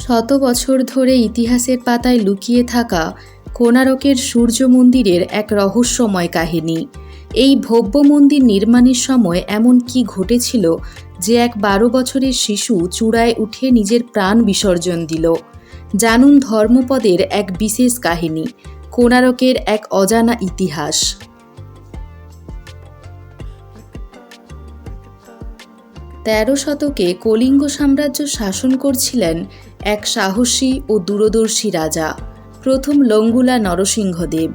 শত বছর ধরে ইতিহাসের পাতায় লুকিয়ে থাকা কোণারকের সূর্য মন্দিরের এক রহস্যময় কাহিনী। এই ভব্য মন্দির নির্মাণের সময় এমন কি ঘটেছিল যে এক 12 বছরের শিশু চূড়ায় উঠে নিজের প্রাণ বিসর্জন দিল। জানুন ধর্মপদের এক বিশেষ কাহিনী, কোণারকের এক অজানা ইতিহাস। 13 শতকে কলিঙ্গ সাম্রাজ্য শাসন করছিলেন এক সাহসী ও দূরদর্শী রাজা, প্রথম লঙ্গুলা নরসিংহদেব।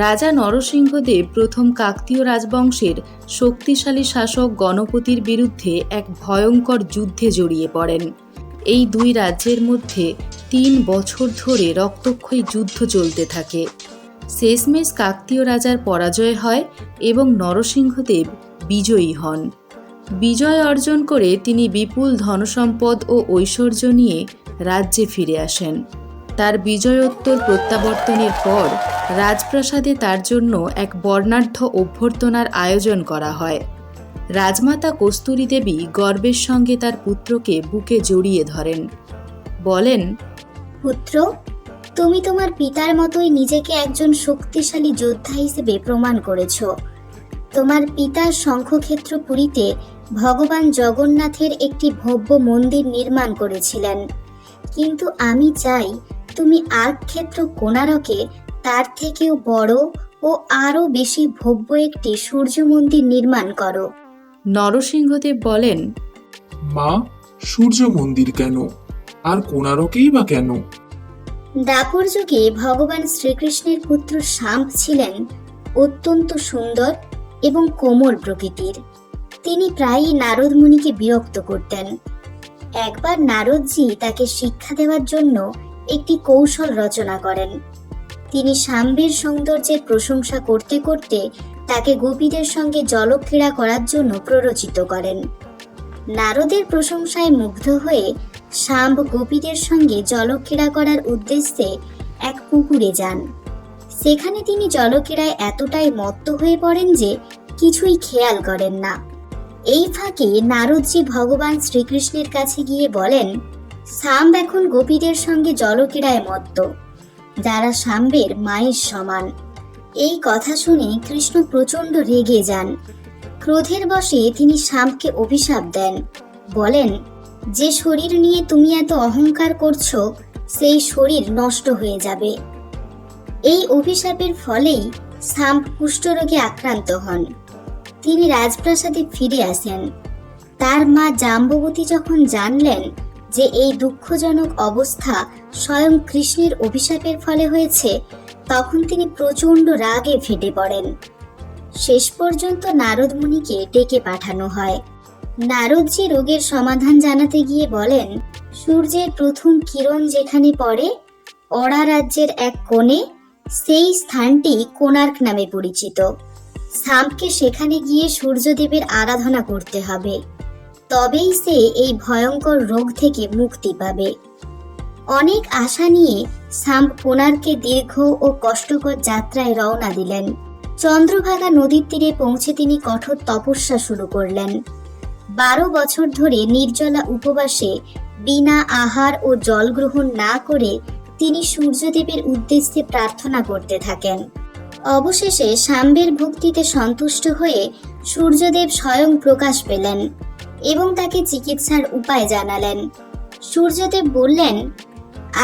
রাজা নরসিংহদেব প্রথম কাকতীয় রাজবংশের শক্তিশালী শাসক গণপতির বিরুদ্ধে এক ভয়ঙ্কর যুদ্ধে জড়িয়ে পড়েন। এই দুই রাজ্যের মধ্যে 3 বছর ধরে রক্তক্ষয়ী যুদ্ধ চলতে থাকে। শেষমেশ কাকতীয় রাজার পরাজয় হয় এবং নরসিংহদেব বিজয়ী হন। বিজয় অর্জন করে তিনি বিপুল ধনসম্পদ ও ঐশ্বর্য নিয়ে রাজ্যে ফিরে আসেন। তার বিজয়োত্তর প্রত্যাবর্তনের পর রাজপ্রাসাদে তার জন্য এক বর্ণাঢ্য অভ্যর্থনার আয়োজন করা হয়। রাজমাতা কস্তুরী দেবী গর্বের সঙ্গে তার পুত্রকে বুকে জড়িয়ে ধরেন। বলেন, পুত্র, তুমি তোমার পিতার মতোই নিজেকে একজন শক্তিশালী যোদ্ধা হিসেবে প্রমাণ করেছ। তোমার পিতা শঙ্খক্ষেত্র পুরীতে ভগবান জগন্নাথের একটি ভব্য মন্দির নির্মাণ করেছিলেন, কিন্তু আমি চাই তুমি আর্কক্ষেত্র কোণারকে তার থেকেও বড় ও আরও বেশি ভব্য একটি সূর্য মন্দির নির্মাণ করো। নরসিংহদেব বলেন, মা, সূর্য মন্দির কেন, আর কোণারকেই বা কেন? দ্বাপর যুগে ভগবান শ্রীকৃষ্ণের পুত্র শাম্ব ছিলেন অত্যন্ত সুন্দর এবং কোমল প্রকৃতির। তিনি প্রায়ই নারদ মুনিকে বিরক্ত করতেন। একবার নারদজি তাকে শিক্ষা দেওয়ার জন্য একটি কৌশল রচনা করেন। তিনি শাম্বের সৌন্দর্যের প্রশংসা করতে করতে তাকে গোপীদের সঙ্গে জলক্রীড়া করার জন্য প্ররোচিত করেন। নারদের প্রশংসায় মুগ্ধ হয়ে শাম্ব গোপীদের সঙ্গে জলক্রীড়া করার উদ্দেশ্যে এক পুকুরে যান। সেখানে তিনি জলক্রীড়ায় এতটাই মত্ত হয়ে পড়েন যে কিছুই খেয়াল করেন না। এই ফাঁকে নারদজি ভগবান শ্রীকৃষ্ণের কাছে গিয়ে বলেন, শাম্ব এখন গোপীদের সঙ্গে জলক্রীড়ায় মত্ত, যারা শাম্বের মায়ের সমান। এই কথা শুনে কৃষ্ণ প্রচণ্ড রেগে যান। ক্রোধের বশে তিনি শাম্বকে অভিশাপ দেন। বলেন, যে শরীর নিয়ে তুমি এত অহংকার করছো, সেই শরীর নষ্ট হয়ে যাবে। এই অভিশাপের ফলেই শাম্ব কুষ্ঠরোগে আক্রান্ত হন। তিনি রাজপ্রাসাদে ফিরে আসেন। তার মা জাম্ববতী যখন জানলেন যে এই দুঃখজনক অবস্থা স্বয়ং কৃষ্ণের অভিশাপের ফলে হয়েছে, তখন তিনি প্রচণ্ড রাগে ফেটে পড়েন। শেষ পর্যন্ত নারদ মুনিকে ডেকে পাঠানো হয়। নারদজি রোগের সমাধান জানাতে গিয়ে বলেন, সূর্যের প্রথম কিরণ যেখানে পড়ে অরা রাজ্যের এক কোণে, সেই স্থানটি কোণার্ক নামে পরিচিত। শাম্বকে সেখানে গিয়ে সূর্যদেবের আরাধনা করতে হবে, তবেই সে এই ভয়ঙ্কর রোগ থেকে মুক্তি পাবে। অনেক আশা নিয়ে শাম্ব কোণার্কে দীর্ঘ ও কষ্টকর যাত্রায় রওনা দিলেন। চন্দ্রভাগা নদীর তীরে পৌঁছে তিনি কঠোর তপস্যা শুরু করলেন। 12 বছর ধরে নির্জলা উপবাসে বিনা আহার ও জল গ্রহণ না করে তিনি সূর্যদেবের উদ্দেশ্যে প্রার্থনা করতে থাকেন। অবশেষে শাম্বের ভক্তিতে সন্তুষ্ট হয়ে সূর্যদেব স্বয়ং প্রকাশ পেলেন এবং তাকে চিকিৎসার উপায় জানালেন। সূর্যদেব বললেন,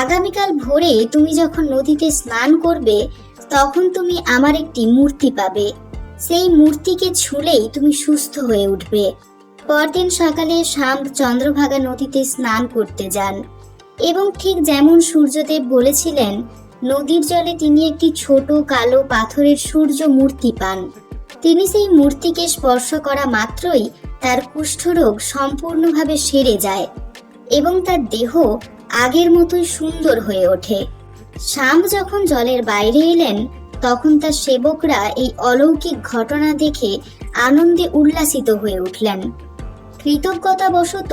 আগামীকাল ভোরে তুমি যখন নদীতে স্নান করবে, তখন তুমি আমার একটি মূর্তি পাবে। সেই মূর্তিকে ছুঁলেই তুমি সুস্থ হয়ে উঠবে। পরদিন সকালে শাম্ব চন্দ্রভাগা নদীতে স্নান করতে যান এবং ঠিক যেমন সূর্যদেব বলেছিলেন, নদীর জলে তিনি একটি ছোট কালো পাথরের সূর্য মূর্তি পান। তিনি সেই মূর্তিকে স্পর্শ করা মাত্রই তার কুষ্ঠরোগ সম্পূর্ণভাবে সেরে যায় এবং তার দেহ আগের মতোই সুন্দর হয়ে ওঠে। শাম্ব যখন জলের বাইরে এলেন, তখন তার সেবকরা এই অলৌকিক ঘটনা দেখে আনন্দে উল্লাসিত হয়ে উঠলেন। কৃতজ্ঞতাবশত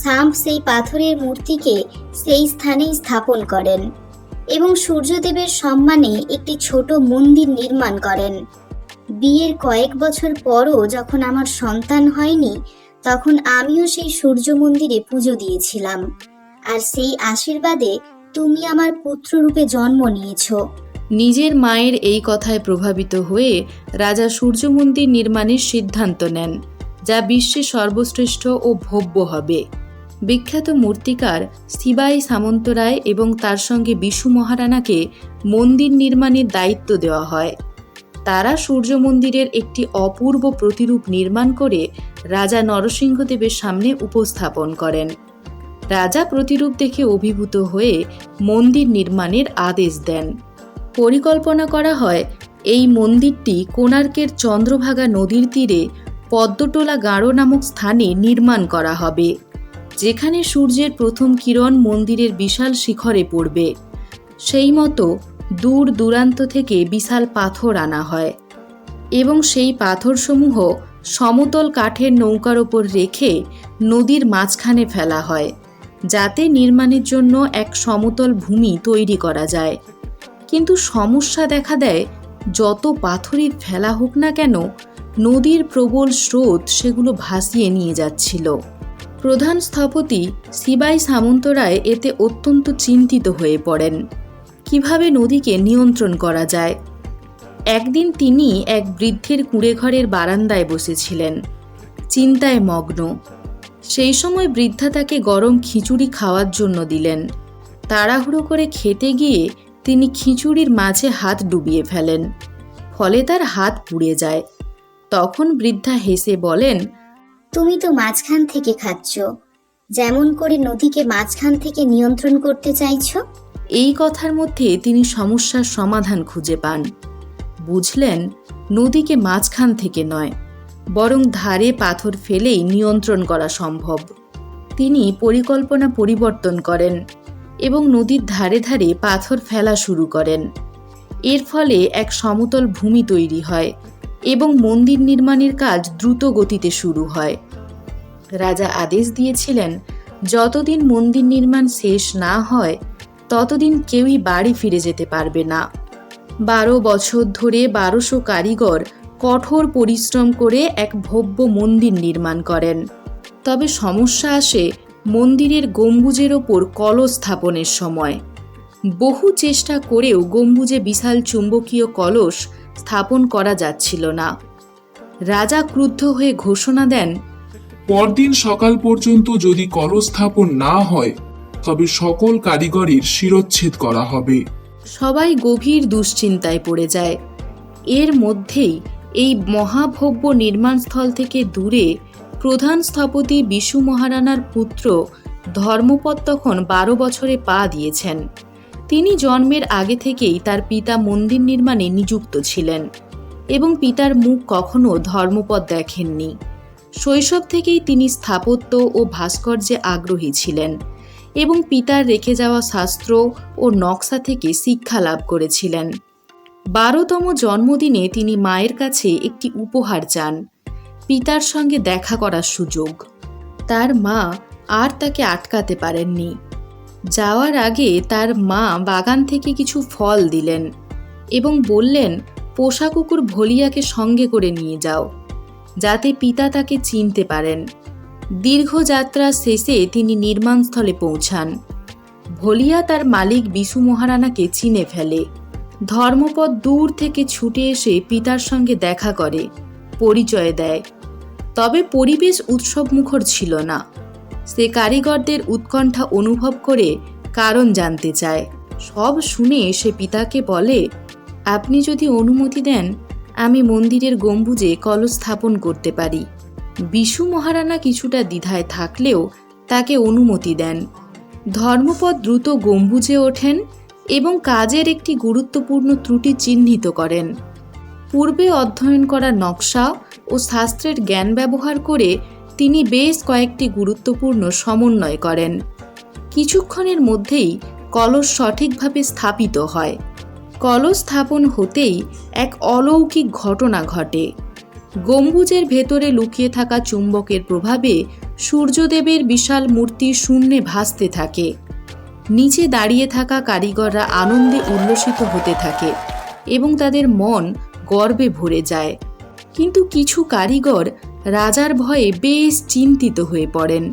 শাম্ব সেই পাথরের মূর্তিকে সেই স্থানেই স্থাপন করেন এবং সূর্যদেবের সম্মানে একটি ছোট মন্দির নির্মাণ করেন। বিয়ের কয়েক বছর পরও যখন আমার সন্তান হয়নি, তখন আমিও সেই সূর্য মন্দিরে পুজো দিয়েছিলাম। আর সেই আশীর্বাদে তুমি আমার পুত্ররূপে জন্ম নিয়েছো। নিজের মায়ের এই কথায় প্রভাবিত হয়ে রাজা সূর্য মন্দির নির্মাণের সিদ্ধান্ত নেন, যা বিশ্বে সর্বশ্রেষ্ঠ ও ভব্য হবে। বিখ্যাত মূর্তিকার সিবাই সামন্তরায় এবং তার সঙ্গে বিশু মহারানাকে মন্দির নির্মাণের দায়িত্ব দেওয়া হয়। তারা সূর্য মন্দিরের একটি অপূর্ব প্রতিরূপ নির্মাণ করে রাজা নরসিংহদেবের সামনে উপস্থাপন করেন। রাজা প্রতিরূপ দেখে অভিভূত হয়ে মন্দির নির্মাণের আদেশ দেন। পরিকল্পনা করা হয় এই মন্দিরটি কোণার্কের চন্দ্রভাগা নদীর তীরে পদ্মটোলা গাঁড়ো নামক স্থানে নির্মাণ করা হবে, যেখানে সূর্যের প্রথম কিরণ মন্দিরের বিশাল শিখরে পড়বে। সেই মতো দূর দূরান্ত থেকে বিশাল পাথর আনা হয় এবং সেই পাথরসমূহ সমতল কাঠের নৌকার ওপর রেখে নদীর মাঝখানে ফেলা হয়, যাতে নির্মাণের জন্য এক সমতল ভূমি তৈরি করা যায়। কিন্তু সমস্যা দেখা দেয়, যত পাথরই ফেলা হোক না কেন, নদীর প্রবল স্রোত সেগুলো ভাসিয়ে নিয়ে যাচ্ছিল। প্রধান স্থপতি সিবাই সামন্তরায় এতে অত্যন্ত চিন্তিত হয়ে পড়েন। কিভাবে নদীকে নিয়ন্ত্রণ করা যায়? একদিন তিনি এক বৃদ্ধের কুঁড়েঘরের বারান্দায় বসেছিলেন, চিন্তায় মগ্ন। সেই সময় বৃদ্ধা তাকে গরম খিচুড়ি খাওয়ার জন্য দিলেন। তাড়াহুড়ো করে খেতে গিয়ে তিনি খিচুড়ির মাঝে হাত ডুবিয়ে ফেলেন, ফলে তার হাত পুড়ে যায়। তখন বৃদ্ধা হেসে বলেন, তুমি তো মাঝখান থেকে খাচ্ছ, যেমন করে নদীকে মাঝখান থেকে নিয়ন্ত্রণ করতে চাইছো। এই কথার মধ্যে তিনি সমস্যার সমাধান খুঁজে পান। বুঝলেন, নদীকে মাঝখান থেকে নয়, বরং ধারে পাথর ফেলেই নিয়ন্ত্রণ করা সম্ভব। তিনি পরিকল্পনা পরিবর্তন করেন এবং নদীর ধারে ধারে পাথর ফেলা শুরু করেন। এর ফলে এক সমতল ভূমি তৈরি হয় এবং মন্দির নির্মাণের কাজ দ্রুত গতিতে শুরু হয়। রাজা আদেশ দিয়েছিলেন, যতদিন মন্দির নির্মাণ শেষ না হয় ততদিন কেউই বাড়ি ফিরে যেতে পারবে না। 12 বছর ধরে 1200 কারিগর কঠোর পরিশ্রম করে এক ভব্য মন্দির নির্মাণ করেন। তবে সমস্যা আসে মন্দিরের গম্বুজের ওপর কলস স্থাপনের সময়। বহু চেষ্টা করেও গম্বুজে বিশাল চুম্বকীয় কলস স্থাপন করা যাচ্ছিল না। রাজা ক্রুদ্ধ হয়ে ঘোষণা দেন, পরদিন সকাল পর্যন্ত যদি কলস স্থাপন না হয় তবে সকল কারিগরের শিরচ্ছেদ করা হবে। সবাই গভীর দুশ্চিন্তায় পড়ে যায়। এর মধ্যেই এই মহাভব্য নির্মাণস্থল থেকে দূরে প্রধান স্থপতি বিশু মহারানার পুত্র ধর্মপদ তখন 12 বছরে পা দিয়েছেন। তিনি জন্মের আগে থেকেই তার পিতা মন্দির নির্মাণে নিযুক্ত ছিলেন এবং পিতার মুখ কখনো ধর্মপদ দেখেননি। শৈশব থেকেই তিনি স্থাপত্য ও ভাস্কর্যে আগ্রহী ছিলেন এবং পিতার রেখে যাওয়া শাস্ত্র ও নকশা থেকে শিক্ষা লাভ করেছিলেন। 12তম জন্মদিনে তিনি মায়ের কাছে একটি উপহার চান, পিতার সঙ্গে দেখা করার সুযোগ। তার মা আর তাকে আটকাতে পারেননি। যাওয়ার আগে তার মা বাগান থেকে কিছু ফল দিলেন এবং বললেন, পোষা কুকুর ভলিয়াকে সঙ্গে করে নিয়ে যাও, যাতে পিতা তাকে চিনতে পারেন। দীর্ঘ যাত্রা শেষে তিনি নির্মাণস্থলে পৌঁছান। ভলিয়া তার মালিক বিশু মহারানাকে চিনে ফেলে। ধর্মপদ দূর থেকে ছুটে এসে পিতার সঙ্গে দেখা করে, পরিচয় দেয়। তবে পরিবেশ উৎসবমুখর ছিল না। সে কারিগরদের উৎকণ্ঠা অনুভব করে কারণ জানতে চায়। সব শুনে সে পিতাকে বলে, আপনি যদি অনুমতি দেন আমি মন্দিরের গম্বুজে কলস স্থাপন করতে পারি। বিশু মহারানা কিছুটা দ্বিধায় থাকলেও তাকে অনুমতি দেন। ধর্মপদ দ্রুত গম্বুজে ওঠেন এবং কাজের একটি গুরুত্বপূর্ণ ত্রুটি চিহ্নিত করেন। পূর্বে অধ্যয়ন করা নকশা ও শাস্ত্রের জ্ঞান ব্যবহার করে তিনি বেশ কয়েকটি গুরুত্বপূর্ণ সমন্বয় করেন। কিছুক্ষণের মধ্যেই কলস সঠিকভাবে স্থাপিত হয়। কলস স্থাপন হতেই এক অলৌকিক ঘটনা ঘটে। গম্বুজের ভেতরে লুকিয়ে থাকা চুম্বকের প্রভাবে সূর্যদেবের বিশাল মূর্তি শূন্যে ভাসতে থাকে। নিচে দাঁড়িয়ে থাকা কারিগররা আনন্দে উল্লসিত হতে থাকে এবং তাদের মন গর্বে ভরে যায়। কিন্তু কিছু কারিগর রাজার ভয়ে বেশ চিন্তিত হয়ে পড়েন।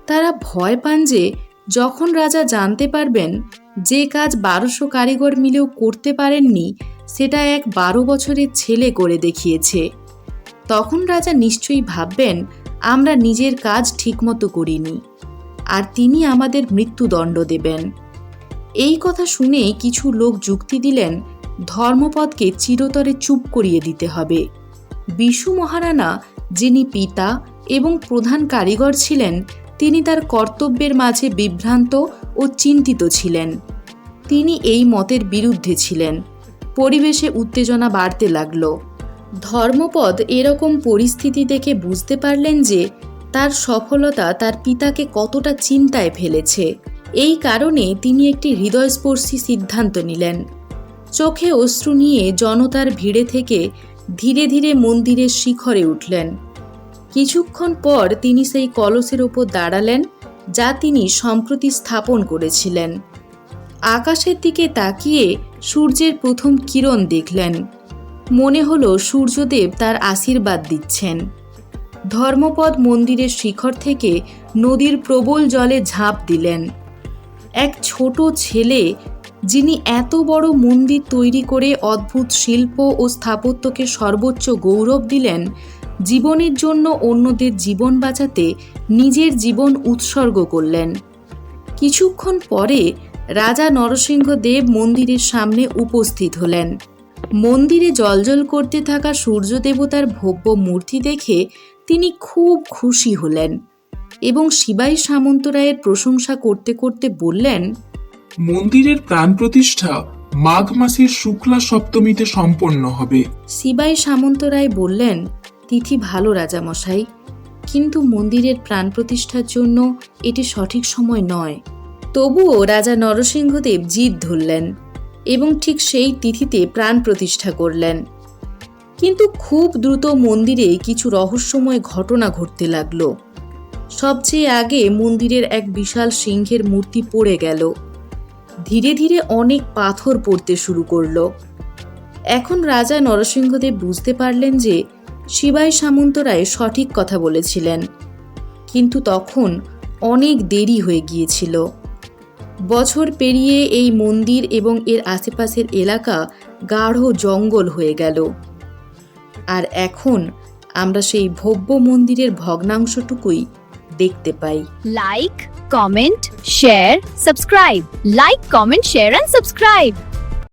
তারা ভয় পান যে যখন রাজা জানতে পারবেন যে কাজ 1200 কারিগর মিলেও করতে পারেননি সেটা এক 12 বছরের ছেলে করে দেখিয়েছে, তখন রাজা নিশ্চয়ই ভাববেন আমরা নিজের কাজ ঠিকমতো করিনি, আর তিনি আমাদের মৃত্যুদণ্ড দেবেন। এই কথা শুনে কিছু লোক যুক্তি দিলেন ধর্মপদকে চিরতরে চুপ করিয়ে দিতে হবে। বিশু মহারানা, যিনি পিতা এবং প্রধান কারিগর ছিলেন, তিনি তার কর্তব্যের মাঝে বিভ্রান্ত ও চিন্তিত ছিলেন। তিনি এই মতের বিরুদ্ধে ছিলেন। পরিবেশে উত্তেজনা বাড়তে লাগল। ধর্মপদ এরকম পরিস্থিতি দেখে বুঝতে পারলেন যে তার সফলতা তার পিতাকে কতটা চিন্তায় ফেলেছে। এই কারণে তিনি একটি হৃদয়স্পর্শী সিদ্ধান্ত নিলেন। চোখে অশ্রু নিয়ে জনতার ভিড়ে থেকে ধীরে ধীরে মন্দিরের শিখরে উঠলেন। কিছুক্ষণ পর তিনি সেই কলসের ওপর দাঁড়ালেন যা তিনি সম্প্রতি স্থাপন করেছিলেন। আকাশের দিকে তাকিয়ে সূর্যের প্রথম কিরণ দেখলেন। মনে হলো সূর্যদেব তার আশীর্বাদ দিচ্ছেন। ধর্মপদ মন্দিরের শিখর থেকে নদীর প্রবল জলে ঝাঁপ দিলেন। এক ছোট ছেলে, যিনি এত বড় মন্দির তৈরি করে অদ্ভুত শিল্প ও স্থাপত্যকে সর্বোচ্চ গৌরব দিলেন, জীবনের জন্য অন্যদের জীবন বাঁচাতে নিজের জীবন উৎসর্গ করলেন। কিছুক্ষণ পরে রাজা নরসিংহদেব মন্দিরের সামনে উপস্থিত হলেন। মন্দিরে জ্বলজ্বল করতে থাকা সূর্য দেবতার ভব্য মূর্তি দেখে তিনি খুব খুশি হলেন এবং সিবাই সামন্তরায়ের প্রশংসা করতে করতে বললেন, মন্দিরের প্রাণ প্রতিষ্ঠা মাঘ মাসের শুক্লা সপ্তমীতে সম্পন্ন হবে। সিবাই সামন্তরায় বললেন, তিথি ভালো রাজামশাই, কিন্তু মন্দিরের প্রাণ প্রতিষ্ঠার জন্য এটি সঠিক সময় নয়। তবুও রাজা নরসিংহদেব জিদ ধরলেন এবং ঠিক সেই তিথিতে প্রাণ প্রতিষ্ঠা করলেন। কিন্তু খুব দ্রুত মন্দিরে কিছু রহস্যময় ঘটনা ঘটতে লাগল। সবচেয়ে আগে মন্দিরের এক বিশাল সিংহের মূর্তি পড়ে গেল। ধীরে ধীরে অনেক পাথর পড়তে শুরু করল। এখন রাজা নরসিংহদেব বুঝতে পারলেন যে সিবাই সামন্তরায় সঠিক কথা বলেছিলেন, কিন্তু তখন অনেক দেরি হয়ে গিয়েছিল। বছর পেরিয়ে এই মন্দির এবং এর আশেপাশের এলাকা গাঢ় জঙ্গল হয়ে গেল। আর এখন আমরা সেই ভব্য মন্দিরের ভগ্নাংশটুকুই দেখতে পাই। Like, comment, share, subscribe. Like, comment, share and subscribe.